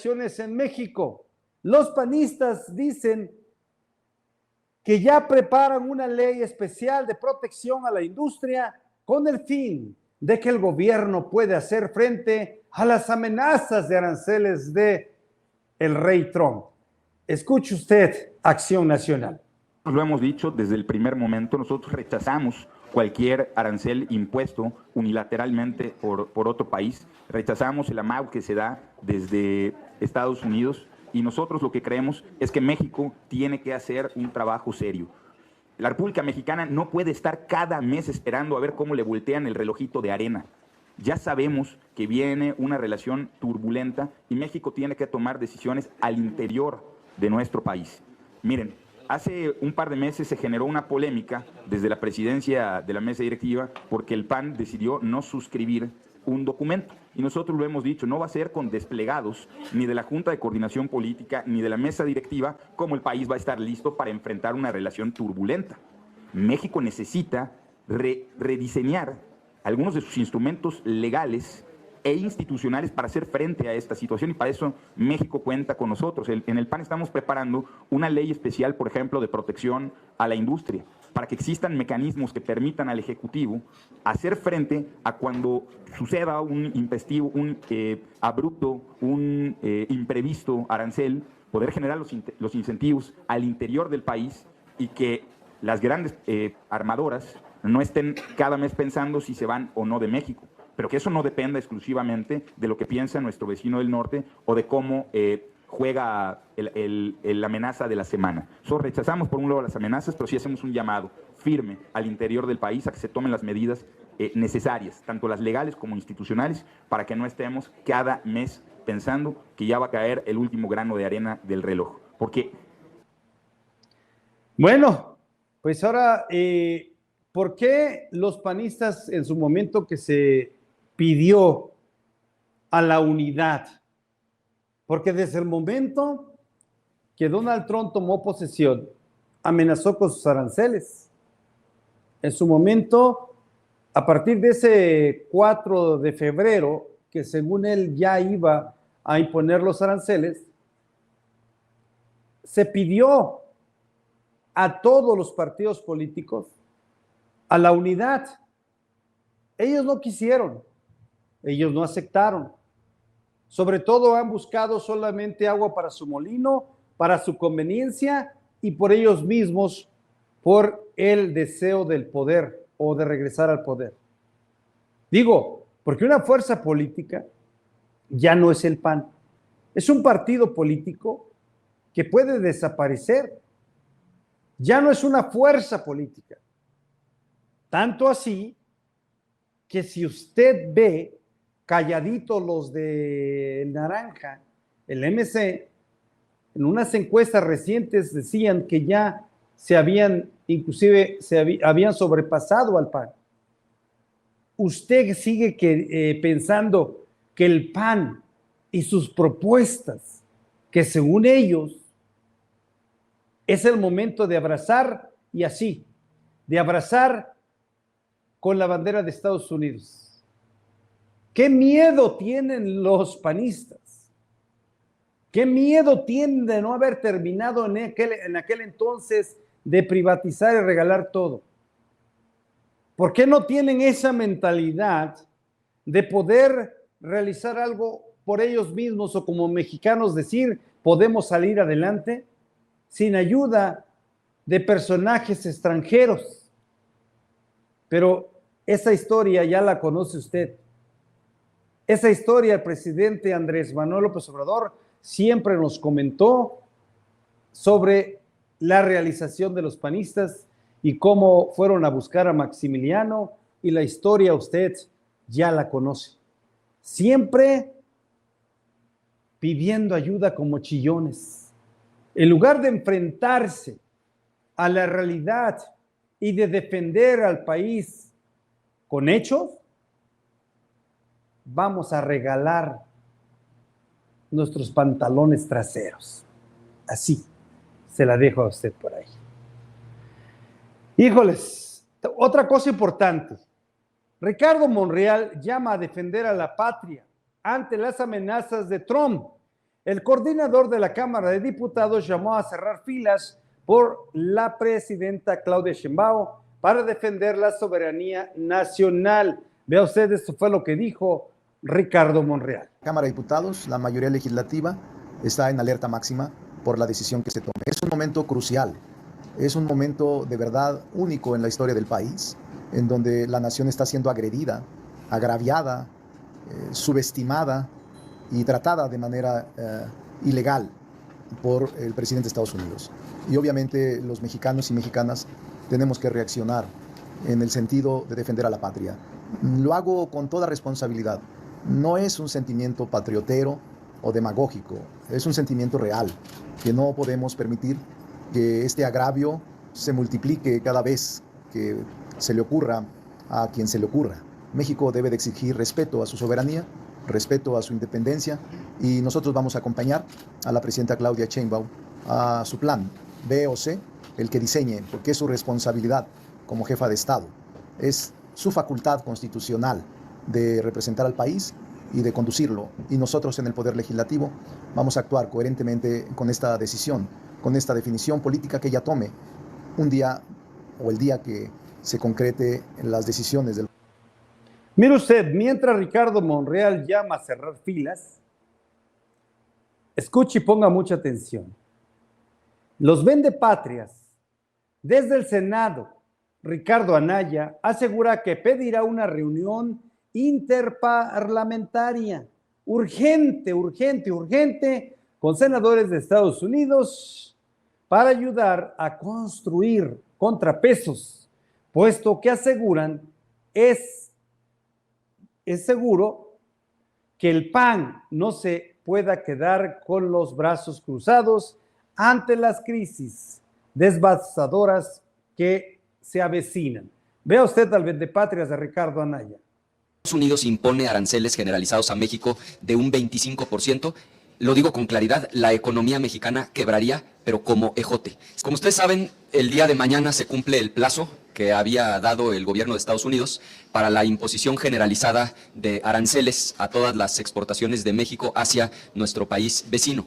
acciones en México. Los panistas dicen que ya preparan una ley especial de protección a la industria con el fin de que el gobierno pueda hacer frente a las amenazas de aranceles de el rey Trump. Escuche usted, Acción Nacional. Lo hemos dicho desde el primer momento, nosotros rechazamos cualquier arancel impuesto unilateralmente por otro país, rechazamos el amago que se da desde Estados Unidos y nosotros lo que creemos es que México tiene que hacer un trabajo serio. La República Mexicana no puede estar cada mes esperando a ver cómo le voltean el relojito de arena. Ya sabemos que viene una relación turbulenta y México tiene que tomar decisiones al interior de nuestro país. Miren, hace un par de meses se generó una polémica desde la presidencia de la mesa directiva porque el PAN decidió no suscribir un documento. Y nosotros lo hemos dicho, no va a ser con desplegados ni de la Junta de Coordinación Política ni de la mesa directiva como el país va a estar listo para enfrentar una relación turbulenta. México necesita rediseñar algunos de sus instrumentos legales e institucionales para hacer frente a esta situación y para eso México cuenta con nosotros. En el PAN estamos preparando una ley especial, por ejemplo, de protección a la industria, para que existan mecanismos que permitan al Ejecutivo hacer frente a cuando suceda un intempestivo, un abrupto, un imprevisto arancel, poder generar los incentivos al interior del país y que las grandes armadoras no estén cada mes pensando si se van o no de México, pero que eso no dependa exclusivamente de lo que piensa nuestro vecino del norte o de cómo juega la amenaza de la semana. Nosotros rechazamos por un lado las amenazas, pero sí hacemos un llamado firme al interior del país a que se tomen las medidas necesarias, tanto las legales como institucionales, para que no estemos cada mes pensando que ya va a caer el último grano de arena del reloj. Porque... Bueno, pues ahora, ¿por qué los panistas en su momento que se pidió a la unidad? Porque desde el momento que Donald Trump tomó posesión, amenazó con sus aranceles. En su momento, a partir de ese 4 de febrero, que según él ya iba a imponer los aranceles, se pidió a todos los partidos políticos a la unidad. Ellos no quisieron, ellos no aceptaron. Sobre todo han buscado solamente agua para su molino, para su conveniencia y por ellos mismos, por el deseo del poder o de regresar al poder. Digo, porque una fuerza política ya no es el PAN. Es un partido político que puede desaparecer. Ya no es una fuerza política. Tanto así que si usted ve calladitos los de Naranja, el MC, en unas encuestas recientes decían que ya habían sobrepasado al PAN. Usted sigue pensando que el PAN y sus propuestas, que según ellos es el momento de abrazar y así, de abrazar con la bandera de Estados Unidos. ¿Qué miedo tienen los panistas? ¿Qué miedo tienen de no haber terminado en aquel entonces de privatizar y regalar todo? ¿Por qué no tienen esa mentalidad de poder realizar algo por ellos mismos o como mexicanos decir, podemos salir adelante sin ayuda de personajes extranjeros? Pero esa historia ya la conoce usted. Esa historia el presidente Andrés Manuel López Obrador siempre nos comentó sobre la realización de los panistas y cómo fueron a buscar a Maximiliano, y la historia usted ya la conoce. Siempre pidiendo ayuda como chillones. En lugar de enfrentarse a la realidad y de defender al país con hechos, vamos a regalar nuestros pantalones traseros. Así se la dejo a usted por ahí. Híjoles, otra cosa importante. Ricardo Monreal llama a defender a la patria ante las amenazas de Trump. El coordinador de la Cámara de Diputados llamó a cerrar filas por la presidenta Claudia Sheinbaum para defender la soberanía nacional. Vea usted, esto fue lo que dijo Ricardo Monreal. Cámara de Diputados, la mayoría legislativa está en alerta máxima por la decisión que se tome. Es un momento crucial, es un momento de verdad único en la historia del país, en donde la nación está siendo agredida, agraviada, subestimada y tratada de manera ilegal por el presidente de Estados Unidos. Y obviamente los mexicanos y mexicanas tenemos que reaccionar en el sentido de defender a la patria. Lo hago con toda responsabilidad. No es un sentimiento patriotero o demagógico, es un sentimiento real, que no podemos permitir que este agravio se multiplique cada vez que se le ocurra a quien se le ocurra. México debe de exigir respeto a su soberanía, respeto a su independencia, y nosotros vamos a acompañar a la presidenta Claudia Sheinbaum a su plan B o C, el que diseñe, porque es su responsabilidad como jefa de Estado. Es su facultad constitucional de representar al país y de conducirlo, y nosotros en el Poder Legislativo vamos a actuar coherentemente con esta decisión, con esta definición política que ella tome un día o el día que se concrete en las decisiones del... Mire usted, mientras Ricardo Monreal llama a cerrar filas, escuche y ponga mucha atención. Los vendepatrias, desde el Senado, Ricardo Anaya asegura que pedirá una reunión interparlamentaria urgente con senadores de Estados Unidos para ayudar a construir contrapesos, puesto que aseguran es seguro que el PAN no se pueda quedar con los brazos cruzados ante las crisis devastadoras que se avecinan. Vea usted al vendepatrias de Ricardo Anaya. Estados Unidos impone aranceles generalizados a México de un 25%. Lo digo con claridad, la economía mexicana quebraría, pero como ejote. Como ustedes saben, el día de mañana se cumple el plazo que había dado el gobierno de Estados Unidos para la imposición generalizada de aranceles a todas las exportaciones de México hacia nuestro país vecino.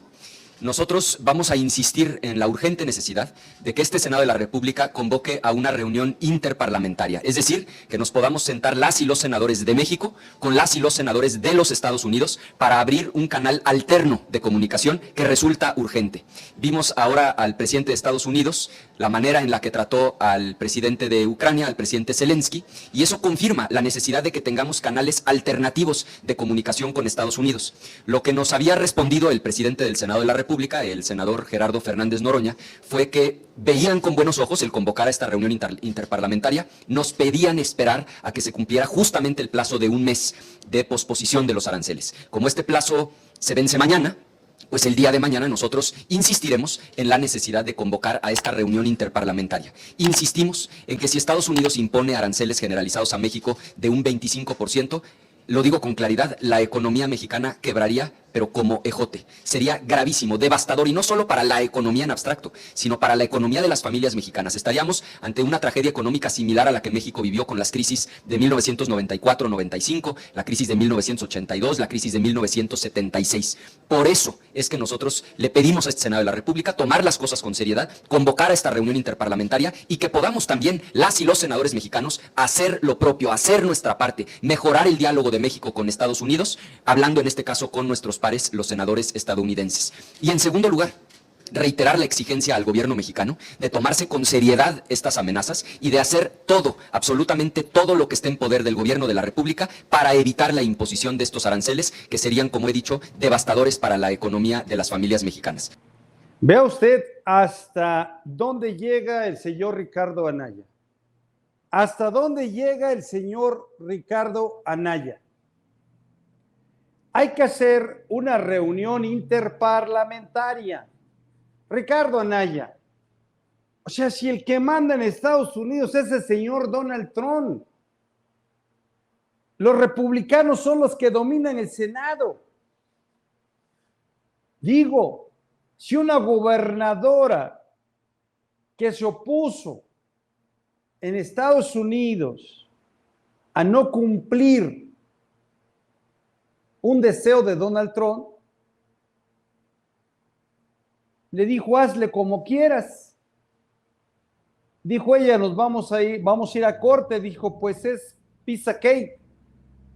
Nosotros vamos a insistir en la urgente necesidad de que este Senado de la República convoque a una reunión interparlamentaria, es decir, que nos podamos sentar las y los senadores de México con las y los senadores de los Estados Unidos para abrir un canal alterno de comunicación que resulta urgente. Vimos ahora al presidente de Estados Unidos, la manera en la que trató al presidente de Ucrania, al presidente Zelensky, y eso confirma la necesidad de que tengamos canales alternativos de comunicación con Estados Unidos. Lo que nos había respondido el presidente del Senado de la República, el senador Gerardo Fernández Noroña, fue que veían con buenos ojos el convocar a esta reunión interparlamentaria, nos pedían esperar a que se cumpliera justamente el plazo de un mes de posposición de los aranceles. Como este plazo se vence mañana, pues el día de mañana nosotros insistiremos en la necesidad de convocar a esta reunión interparlamentaria. Insistimos en que si Estados Unidos impone aranceles generalizados a México de un 25%, lo digo con claridad, la economía mexicana quebraría, pero como ejote. Sería gravísimo, devastador, y no solo para la economía en abstracto, sino para la economía de las familias mexicanas. Estaríamos ante una tragedia económica similar a la que México vivió con las crisis de 1994-95, la crisis de 1982, la crisis de 1976. Por eso es que nosotros le pedimos a este Senado de la República tomar las cosas con seriedad, convocar a esta reunión interparlamentaria y que podamos también, las y los senadores mexicanos, hacer lo propio, hacer nuestra parte, mejorar el diálogo de México con Estados Unidos, hablando en este caso con nuestros pares, los senadores estadounidenses. Y en segundo lugar, reiterar la exigencia al gobierno mexicano de tomarse con seriedad estas amenazas y de hacer todo, absolutamente todo lo que esté en poder del gobierno de la República para evitar la imposición de estos aranceles que serían, como he dicho, devastadores para la economía de las familias mexicanas. Vea usted hasta dónde llega el señor Ricardo Anaya. ¿Hasta dónde llega el señor Ricardo Anaya? Hay que hacer una reunión interparlamentaria. Ricardo Anaya, o sea, si el que manda en Estados Unidos es el señor Donald Trump, los republicanos son los que dominan el Senado. Digo, si una gobernadora que se opuso en Estados Unidos a no cumplir un deseo de Donald Trump, le dijo, hazle como quieras. Dijo ella, vamos a ir a corte. Dijo, pues es piece of cake,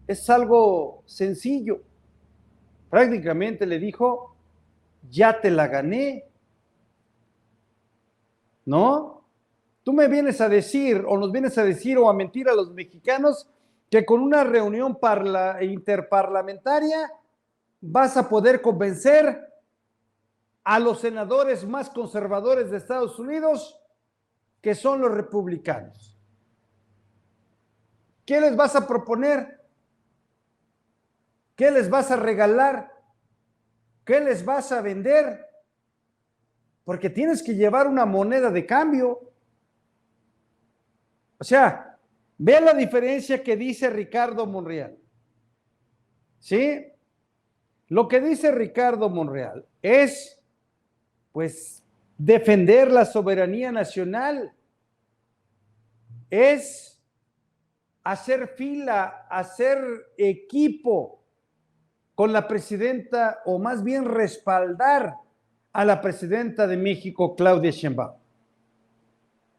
es algo sencillo. Prácticamente le dijo, ya te la gané, ¿no? Tú me vienes a decir, o nos vienes a decir, o a mentir a los mexicanos, que con una reunión interparlamentaria vas a poder convencer a los senadores más conservadores de Estados Unidos, que son los republicanos. ¿Qué les vas a proponer? ¿Qué les vas a regalar? ¿Qué les vas a vender? Porque tienes que llevar una moneda de cambio. O sea, vean la diferencia que dice Ricardo Monreal. ¿Sí? Lo que dice Ricardo Monreal es, pues, defender la soberanía nacional, es hacer fila, hacer equipo con la presidenta, o más bien respaldar a la presidenta de México, Claudia Sheinbaum.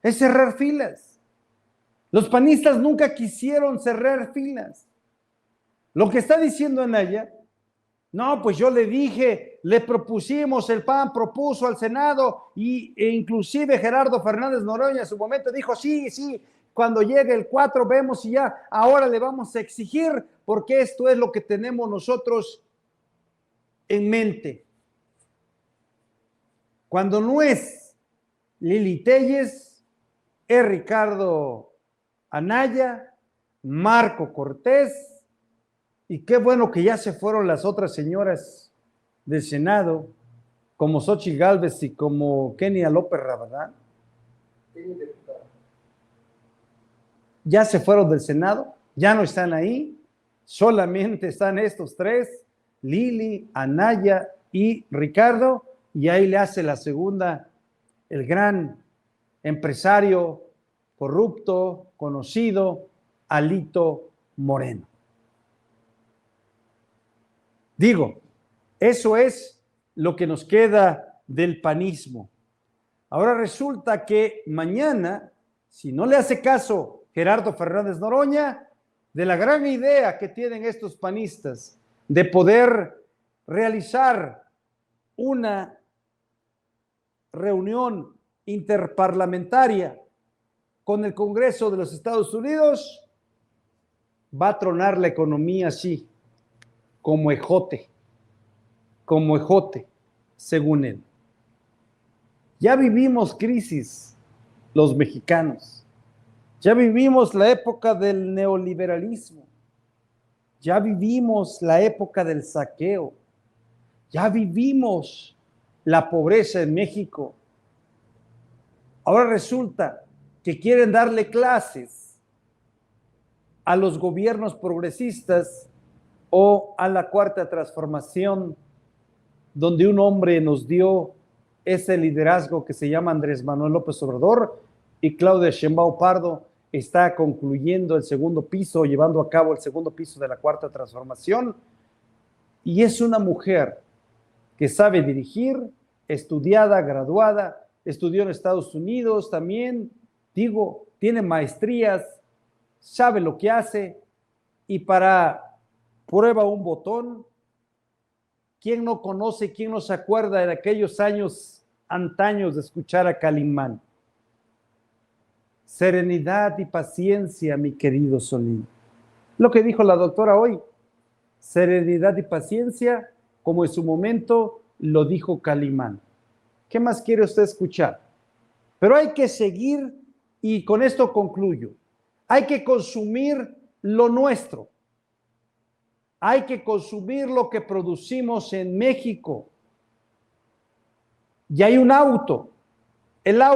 Es cerrar filas. Los panistas nunca quisieron cerrar filas. Lo que está diciendo Anaya, no, pues yo le dije, le propusimos, el PAN propuso al Senado e inclusive Gerardo Fernández Noroña en su momento dijo, sí, cuando llegue el 4 vemos y ya, ahora le vamos a exigir porque esto es lo que tenemos nosotros en mente. Cuando no es Lili Téllez, es Ricardo Anaya, Marco Cortés, y qué bueno que ya se fueron las otras señoras del Senado, como Xóchitl Gálvez y como Kenia López Rabadán. Ya se fueron del Senado, ya no están ahí, solamente están estos tres, Lili, Anaya y Ricardo, y ahí le hace la segunda el gran empresario corrupto, conocido, Alito Moreno. Digo, eso es lo que nos queda del panismo. Ahora resulta que mañana, si no le hace caso Gerardo Fernández Noroña, de la gran idea que tienen estos panistas de poder realizar una reunión interparlamentaria con el Congreso de los Estados Unidos, va a tronar la economía así, como ejote, según él. Ya vivimos crisis los mexicanos, ya vivimos la época del neoliberalismo, ya vivimos la época del saqueo, ya vivimos la pobreza en México. Ahora resulta que quieren darle clases a los gobiernos progresistas o a la cuarta transformación, donde un hombre nos dio ese liderazgo que se llama Andrés Manuel López Obrador, y Claudia Sheinbaum Pardo está concluyendo el segundo piso, llevando a cabo el segundo piso de la cuarta transformación, y es una mujer que sabe dirigir, estudiada, graduada, estudió en Estados Unidos también, digo, tiene maestrías, sabe lo que hace, y para prueba un botón. ¿Quién no conoce, quién no se acuerda de aquellos años antaños de escuchar a Calimán? Serenidad y paciencia, mi querido Solín. Lo que dijo la doctora hoy, serenidad y paciencia, como en su momento lo dijo Calimán. ¿Qué más quiere usted escuchar? Pero hay que seguir, y con esto concluyo, hay que consumir lo nuestro. Hay que consumir lo que producimos en México. Y hay un auto. El auto